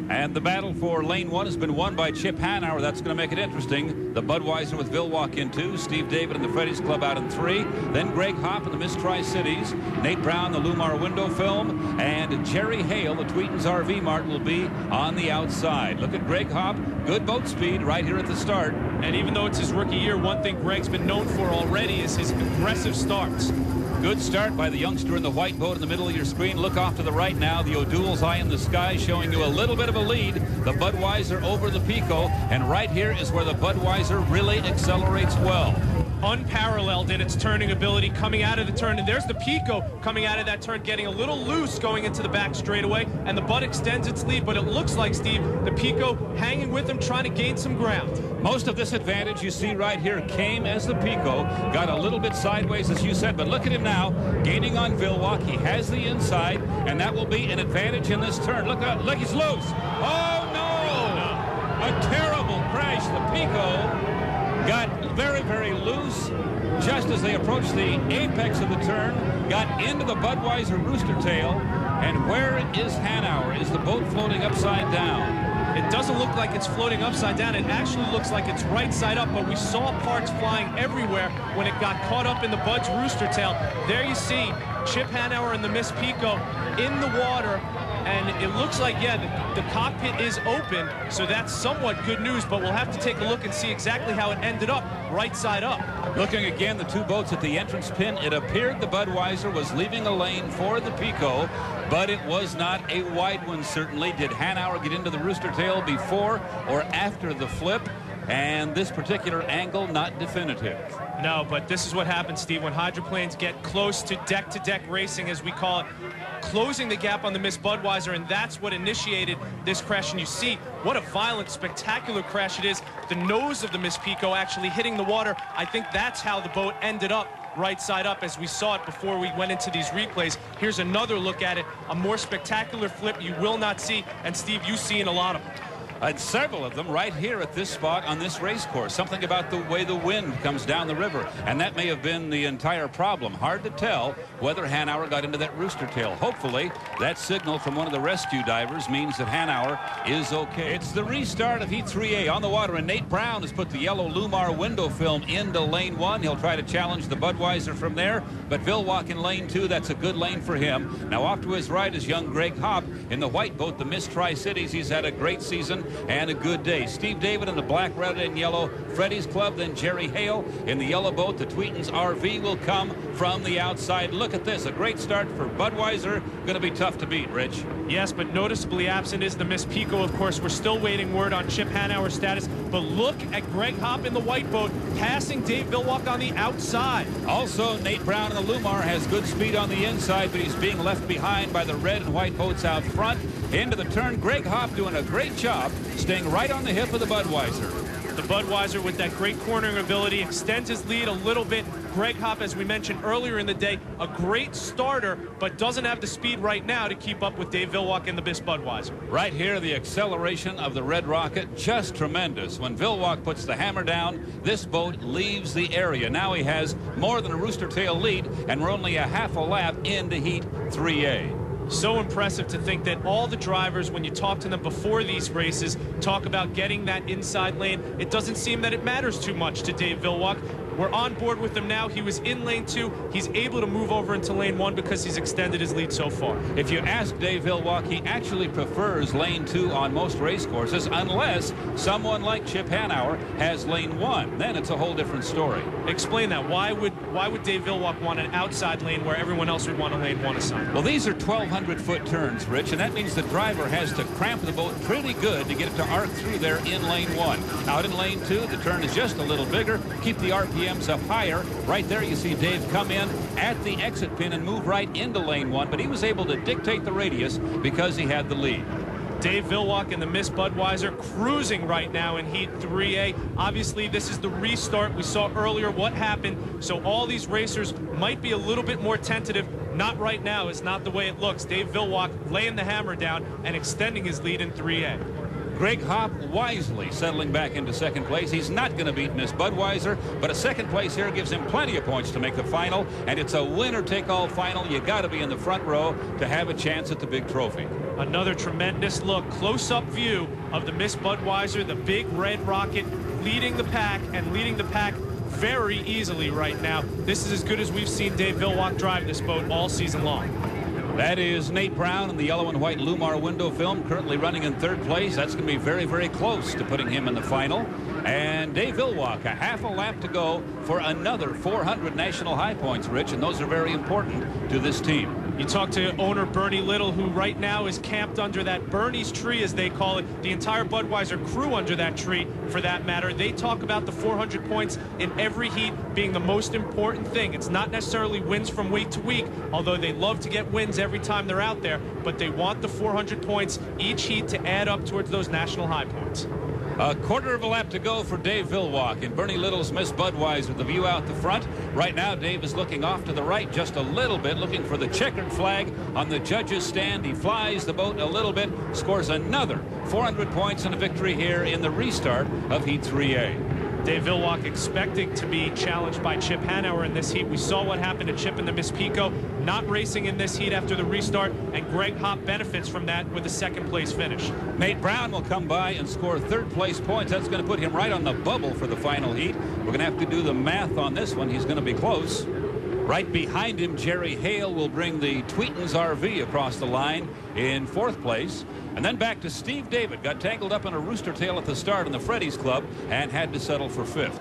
And the battle for lane 1 has been won by Chip Hanauer. That's going to make it interesting. The Budweiser with Vilwalk in 2, Steve David and the Freddy's Club out in 3, then Greg Hopp and the Miss Tri-Cities, Nate Brown, the Lumar Window Film, and Jerry Hale, the Tweetins RV Mart, will be on the outside. Look at Greg Hopp, good boat speed right here at the start. And even though it's his rookie year, one thing Greg's been known for already is his aggressive starts. Good start by the youngster in the white boat in the middle of your screen. Look off to the right now. The O'Doul's Eye in the Sky showing you a little bit of a lead. The Budweiser over the Pico. And right here is where the Budweiser really accelerates well. Unparalleled in its turning ability coming out of the turn. And there's the Pico coming out of that turn, getting a little loose going into the back straightaway. And the Bud extends its lead. But it looks like, Steve, the Pico hanging with him, trying to gain some ground. Most of this advantage you see right here came as the Pico got a little bit sideways, as you said, but look at him now, gaining on Vilwalk. He has the inside, and that will be an advantage in this turn. Look, he's loose. Oh, no! A terrible crash. The Pico got very, very loose just as they approached the apex of the turn, got into the Budweiser rooster tail, and where is Hanauer? Is the boat floating upside down? It doesn't look like it's floating upside down. It actually looks like it's right side up, but we saw parts flying everywhere when it got caught up in the Bud's rooster tail. There you see Chip Hanauer and the Miss Pico in the water, and it looks like, yeah, the cockpit is open, so that's somewhat good news, but we'll have to take a look and see exactly how it ended up right side up. Looking again, the two boats at the entrance pin, it appeared the Budweiser was leaving a lane for the Pico, but it was not a wide one, certainly. Did Hanauer get into the rooster tail before or after the flip? And this particular angle, not definitive. No, but this is what happens, Steve, when hydroplanes get close to deck racing, as we call it, closing the gap on the Miss Budweiser, and that's what initiated this crash. And you see what a violent, spectacular crash it is. The nose of the Miss Pico actually hitting the water. I think that's how the boat ended up right side up, as we saw it before we went into these replays. Here's another look at it, a more spectacular flip you will not see, and Steve, you've seen a lot of them. And several of them right here at this spot on this race course. Something about the way the wind comes down the river, and that may have been the entire problem. Hard to tell whether Hanauer got into that rooster tail. Hopefully, that signal from one of the rescue divers means that Hanauer is okay. It's the restart of Heat 3A on the water, and Nate Brown has put the yellow Lumar window film into lane 1. He'll try to challenge the Budweiser from there, but Vilwalk in lane 2, that's a good lane for him. Now off to his right is young Greg Hopp in the white boat, the Miss Tri-Cities. He's had a great season and a good day. Steve David in the black, red, and yellow Freddy's Club, then Jerry Hale in the yellow boat. The Tweetins RV will come from the outside. Look at this, a great start for Budweiser. Going to be tough to beat, Rich. Yes, but noticeably absent is the Miss Pico. Of course, we're still waiting word on Chip Hanauer's status, but look at Greg Hopp in the white boat passing Dave Vilwalk on the outside. Also, Nate Brown in the Lumar has good speed on the inside, but he's being left behind by the red and white boats out front. Into the turn, Greg Hopp doing a great job staying right on the hip of the Budweiser. The Budweiser, with that great cornering ability, extends his lead a little bit. Greg Hopp, as we mentioned earlier in the day, a great starter, but doesn't have the speed right now to keep up with Dave Vilwalk and the Miss Budweiser. Right here, the acceleration of the Red Rocket, just tremendous. When Vilwalk puts the hammer down, this boat leaves the area. Now he has more than a rooster tail lead, and we're only a half a lap into Heat 3A. So impressive to think that all the drivers, when you talk to them before these races, talk about getting that inside lane. It doesn't seem that it matters too much to Dave Vilwalk. We're on board with him now. He was in lane 2. He's able to move over into lane 1 because he's extended his lead so far. If you ask Dave Vilwalk, he actually prefers lane 2 on most race courses, unless someone like Chip Hanauer has lane 1. Then it's a whole different story. Explain that. Why would Dave Vilwalk want an outside lane where everyone else would want a lane 1 assignment? Well, these are 1,200-foot turns, Rich, and that means the driver has to cramp the boat pretty good to get it to arc through there in lane 1. Out in lane 2, the turn is just a little bigger. Keep the RPMs up higher. Right there you see Dave come in at the exit pin and move right into lane 1, but he was able to dictate the radius because he had the lead. Dave Vilwalk and the Miss Budweiser cruising right now in Heat 3A. Obviously, this is the restart. We saw earlier what happened, so all these racers might be a little bit more tentative. Not right now. It's not the way it looks. Dave Vilwalk laying the hammer down and extending his lead in 3A. Greg Hopp wisely settling back into second place. He's not going to beat Miss Budweiser, but a second place here gives him plenty of points to make the final, and it's a winner-take-all final. You got to be in the front row to have a chance at the big trophy. Another tremendous look, close-up view of the Miss Budweiser, the big red rocket leading the pack, and leading the pack very easily right now. This is as good as we've seen Dave Villwock drive this boat all season long. That is Nate Brown in the yellow and white Lumar window film, currently running in third place. That's going to be very, very close to putting him in the final. And Dave Villwock, a half a lap to go for another 400 national high points, Rich, and those are very important to this team. You talk to owner Bernie Little, who right now is camped under that Bernie's tree, as they call it, the entire Budweiser crew under that tree, for that matter. They talk about the 400 points in every heat being the most important thing. It's not necessarily wins from week to week, although they love to get wins every time they're out there, but they want the 400 points each heat to add up towards those national high points. A quarter of a lap to go for Dave Villwock in Bernie Little's Miss Budweiser. The view out the front. Right now, Dave is looking off to the right just a little bit, looking for the checkered flag on the judges' stand. He flies the boat a little bit, scores another 400 points and a victory here in the restart of Heat 3A. Dave Villwock expecting to be challenged by Chip Hanauer in this heat. We saw what happened to Chip in the Miss Pico, not racing in this heat after the restart, and Greg Hopp benefits from that with a second-place finish. Nate Brown will come by and score third-place points. That's going to put him right on the bubble for the final heat. We're going to have to do the math on this one. He's going to be close. Right behind him, Jerry Hale will bring the Tweetons RV across the line in fourth place. And then back to Steve David. Got tangled up in a rooster tail at the start in the Freddy's Club and had to settle for fifth.